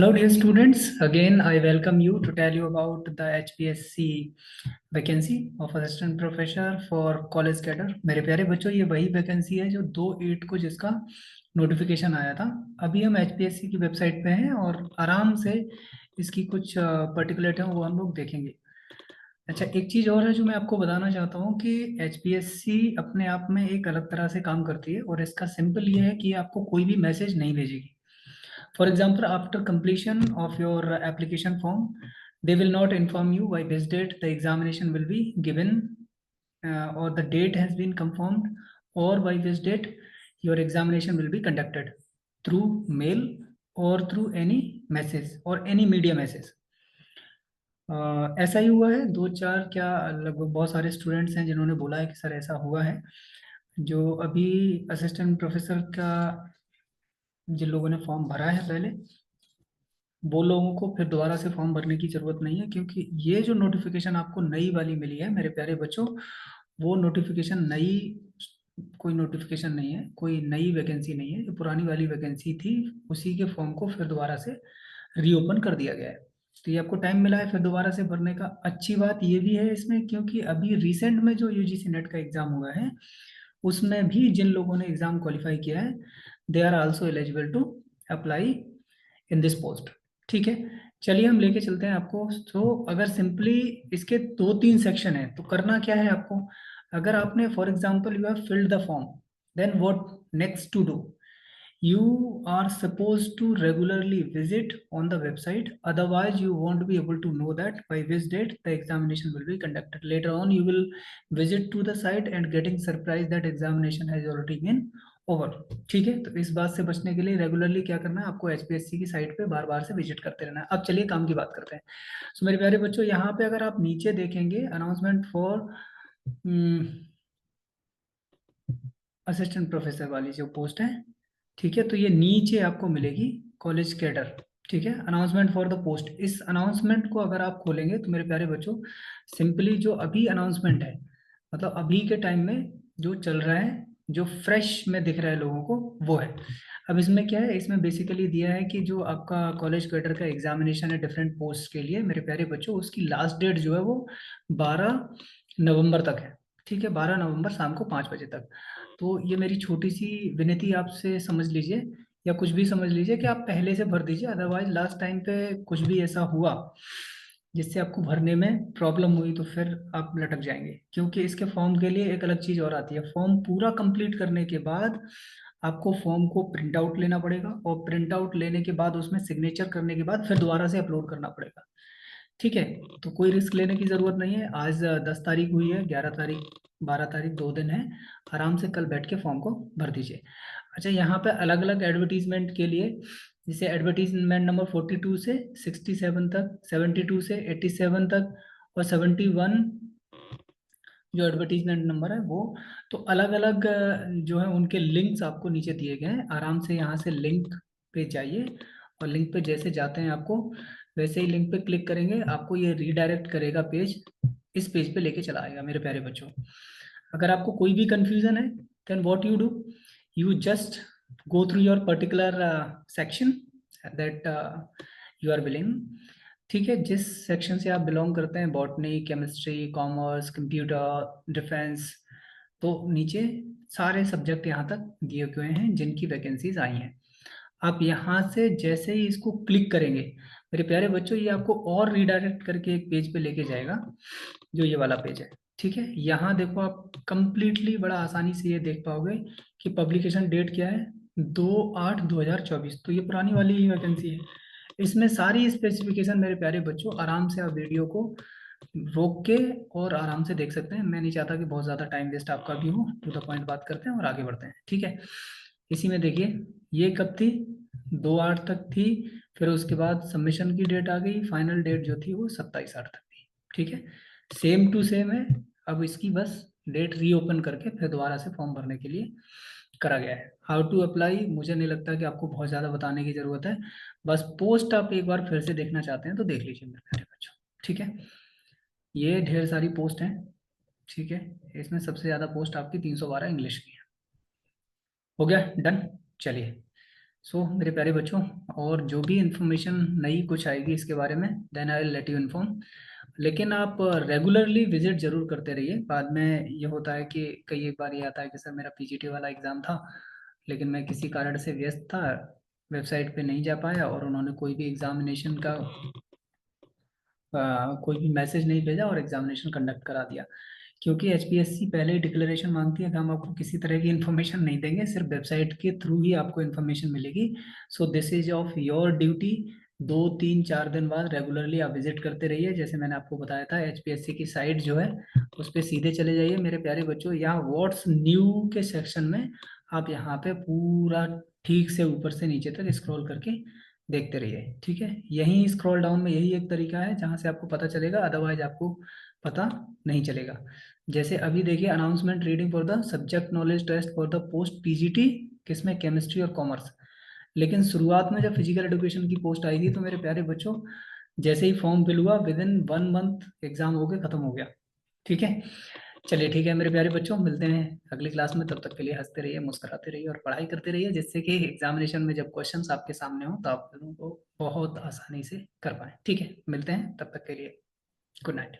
Hello, dear students. Again, I welcome you to tell you about the HPSC vacancy of assistant professor for college cadre। मेरे प्यारे बच्चों, ये वही vacancy है जो 2/8 को जिसका नोटिफिकेशन आया था। अभी हम HPSC की वेबसाइट पे हैं और आराम से इसकी कुछ पर्टिकुलर है वो हम लोग देखेंगे। अच्छा, एक चीज़ और है जो मैं आपको बताना चाहता हूँ कि HPSC अपने आप में एक अलग तरह से काम करती है और इसका सिंपल ये है कि आपको कोई भी मैसेज नहीं भेजेगी। For example, after completion of your application form, they will not inform you by which date the examination will be given, or the date has been confirmed, or by which date your examination will be conducted through mail or through any message or any media message। ऐसा ही हुआ है, दो चार क्या लगभग बहुत सारे students हैं जिन्होंने बोला है कि सर ऐसा हुआ है। जो अभी असिस्टेंट प्रोफेसर का जिन लोगों ने फॉर्म भरा है पहले, वो लोगों को फिर दोबारा से फॉर्म भरने की जरूरत नहीं है, क्योंकि ये जो नोटिफिकेशन आपको नई वाली मिली है मेरे प्यारे बच्चों, वो नोटिफिकेशन नई कोई नोटिफिकेशन नहीं है, कोई नई वैकेंसी नहीं है। जो पुरानी वाली वैकेंसी थी उसी के फॉर्म को फिर दोबारा से रीओपन कर दिया गया है। तो ये आपको टाइम मिला है फिर दोबारा से भरने का। अच्छी बात ये भी है इसमें, क्योंकि अभी रिसेंट में जो यूजीसी नेट का एग्जाम हुआ है उसमें भी जिन लोगों ने एग्जाम क्वालिफाई किया है, they are also eligible to apply in this post. ठीक है, चलिए हम लेके चलते हैं आपको। तो अगर सिंपली इसके 2-3 सेक्शन है तो करना क्या है आपको। अगर आपने for example you have filled the form, then what next to do, you are supposed to regularly visit on the website, otherwise you won't be able to know that by which date the examination will be conducted. Later on you will visit to the site and getting surprised that examination has already been over। ठीक है, तो इस बात से बचने के लिए regularly क्या करना है आपको, एचपीएससी की साइट पे बार बार से विजिट करते रहना है। अब चलिए काम की बात करते हैं। सो मेरे प्यारे बच्चों, यहाँ पे अगर आप नीचे देखेंगे अनाउंसमेंट फॉर असिस्टेंट प्रोफेसर वाली जो पोस्ट है, ठीक है, तो ये नीचे आपको मिलेगी कॉलेज कैडर। ठीक है, अनाउंसमेंट फॉर द पोस्ट। इस अनाउंसमेंट को अगर आप खोलेंगे तो मेरे प्यारे बच्चों, सिंपली जो अभी अनाउंसमेंट है, मतलब अभी के टाइम में जो चल रहा है, जो फ्रेश में दिख रहा है लोगों को, वो है। अब इसमें क्या है, इसमें बेसिकली दिया है कि जो आपका कॉलेज कैडर का एग्जामिनेशन है डिफरेंट पोस्ट के लिए मेरे प्यारे बच्चों, उसकी लास्ट डेट जो है वो 12 नवंबर तक है। ठीक है, 12 नवंबर शाम को 5 बजे तक। तो ये मेरी छोटी सी विनती आपसे समझ लीजिए, या कुछ भी समझ लीजिए कि आप पहले से भर दीजिए। अदरवाइज लास्ट टाइम पे कुछ भी ऐसा हुआ जिससे आपको भरने में प्रॉब्लम हुई तो फिर आप लटक जाएंगे। क्योंकि इसके फॉर्म के लिए एक अलग चीज़ और आती है, फॉर्म पूरा कंप्लीट करने के बाद आपको फॉर्म को प्रिंट आउट लेना पड़ेगा, और प्रिंट आउट लेने के बाद उसमें सिग्नेचर करने के बाद फिर दोबारा से अपलोड करना पड़ेगा। ठीक है, तो कोई रिस्क लेने की जरूरत नहीं है। आज 10 तारीख हुई है, 11 तारीख, 12 तारीख, 2 दिन है। आराम से कल बैठ के फॉर्म को भर दीजिए। अच्छा, यहाँ पे अलग अलग एडवर्टीजमेंट के लिए, जैसे एडवर्टीजमेंट नंबर 42 से 67 तक, 72 से 87 तक, और 71 जो एडवर्टीजमेंट नंबर है वो, तो अलग अलग जो है उनके लिंक्स आपको नीचे दिए गए हैं। आराम से यहाँ से लिंक पे जाइए, और लिंक पे जैसे जाते हैं आपको वैसे ही लिंक पे क्लिक करेंगे, आपको ये रीडायरेक्ट करेगा पेज, इस पेज पे लेके चला आएगा मेरे प्यारे बच्चों। अगर आपको कोई भी कंफ्यूजन है, then what you do, you just go through your particular section that you are belong। ठीक है, जिस सेक्शन से आप बिलोंग करते हैं, botany, chemistry, commerce, computer, defence, तो नीचे सारे सब्जेक्ट यहाँ तक दिए हुए हैं जिनकी वैकेंसीज आई हैं। आप यहाँ से जैसे ही इसको क्लिक करेंगे मेरे प्यारे बच्चों, ये आपको और रीडायरेक्ट करके एक पेज पे लेके जाएगा, जो ये वाला पेज है। ठीक है, यहाँ देखो आप कंप्लीटली बड़ा आसानी से ये देख पाओगे कि पब्लिकेशन डेट क्या है, 2/8/2024। तो ये पुरानी वाली ही वैकेंसी है। इसमें सारी स्पेसिफिकेशन मेरे प्यारे बच्चों आराम से आप वीडियो को रोक के और आराम से देख सकते हैं। मैं नहीं चाहता कि बहुत ज़्यादा टाइम वेस्ट आपका भी हो, टू द पॉइंट बात करते हैं और आगे बढ़ते हैं। ठीक है, इसी में देखिए, ये कब थी, 2/8 तक थी। फिर उसके बाद सबमिशन की डेट आ गई, फाइनल डेट जो थी वो 27/8 तक थी। ठीक है, सेम टू सेम है। अब इसकी बस डेट रीओपन करके फिर दोबारा से फॉर्म भरने के लिए करा गया है। हाउ टू अप्लाई मुझे नहीं लगता कि आपको बहुत ज़्यादा बताने की ज़रूरत है। बस पोस्ट आप एक बार फिर से देखना चाहते हैं तो देख लीजिए मेरे प्यारे बच्चों। ठीक है, ये ढेर सारी पोस्ट हैं। ठीक है, इसमें सबसे ज़्यादा पोस्ट आपकी 312 इंग्लिश की है। हो गया डन। चलिए, सो मेरे प्यारे बच्चों, और जो भी इंफॉर्मेशन नई कुछ आएगी इसके बारे में, then I will let you inform. लेकिन आप रेगुलरली विजिट जरूर करते रहिए। बाद में ये होता है कि कई एक बार ये आता है कि सर मेरा पीजीटी वाला एग्ज़ाम था, लेकिन मैं किसी कारण से व्यस्त था, वेबसाइट पे नहीं जा पाया, और उन्होंने कोई भी एग्जामिनेशन का कोई भी मैसेज नहीं भेजा और एग्जामिनेशन कंडक्ट करा दिया। क्योंकि एचपीएससी पहले ही डिक्लेरेशन मांगती है कि हम आपको किसी तरह की इन्फॉर्मेशन नहीं देंगे, सिर्फ वेबसाइट के थ्रू ही आपको इन्फॉर्मेशन मिलेगी। So this is of your duty. 2 3 4 दिन बाद रेगुलरली आप विजिट करते रहिए। जैसे मैंने आपको बताया था, एचपीएससी की साइट जो है उस पर सीधे चले जाइए मेरे प्यारे बच्चों। यहाँ व्हाट्स न्यू के सेक्शन में आप यहाँ पे पूरा ठीक से ऊपर से नीचे तक स्क्रॉल करके देखते रहिए, ठीक है। यही स्क्रॉल डाउन में यही एक तरीका है जहाँ से आपको पता चलेगा, अदरवाइज आपको पता नहीं चलेगा। जैसे अभी देखिए, announcement reading for the subject knowledge test for the post PGT, किसमें, केमिस्ट्री और कॉमर्स। लेकिन शुरुआत में जब फिजिकल एजुकेशन की पोस्ट आई थी तो मेरे प्यारे बच्चों, जैसे ही फॉर्म फिल हुआ, विद इन 1 मंथ एग्जाम हो गया, खत्म हो गया, ठीक है। चलिए ठीक है मेरे प्यारे बच्चों, मिलते हैं अगली क्लास में। तब तक के लिए हंसते रहिए, मुस्कुराते रहिए और पढ़ाई करते रहिए, जिससे कि एग्जामिनेशन में जब क्वेश्चंस आपके सामने हो तो आप लोगों को बहुत आसानी से कर पाए, ठीक है। मिलते हैं, तब तक के लिए गुड नाइट।